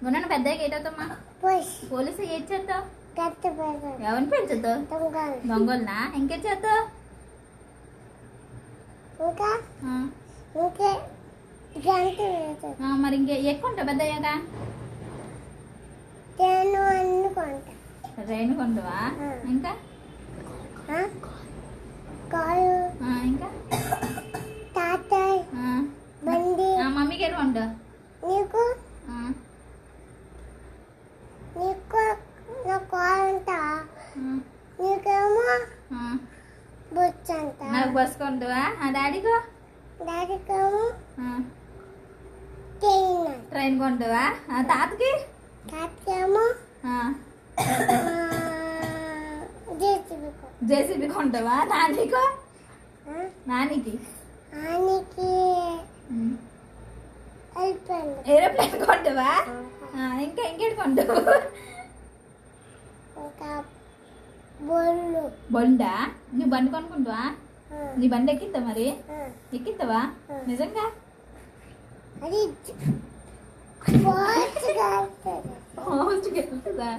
మొన్న పెద్దగా ఏటవుతామా పోలీసు ఏం చేద్దావు ఎవరిని పెంచుతావు దొంగలనా ఇంకేం చేద్దావు మరి ఇంకే ఎక్కువ ఉంటావు పెద్ద అయ్యాక ట్రైన్ కొంటావా ఇంకా ఇంకా మమ్మీకి ఎటు కొంటావు నీకు నీకు నీకేమో బొచ్చు అంట నాకు బస్ కొంటావా డాడీకో డాడీకేమో ట్రైన్ కొంటావా తాతకి తాతకేమో జేసీబీ కొంటావా నాన్నీకో నానికి ఏరోప్లేన్ కొంటావా ఇంకా ఇంకేటి కొంటావు బండా నువ్వు బండి కొనుక్కుంటావా నీ బండి ఎక్కిద్దా మరి ఎక్కిద్దావా నిజంగా అది వెళ్తుందా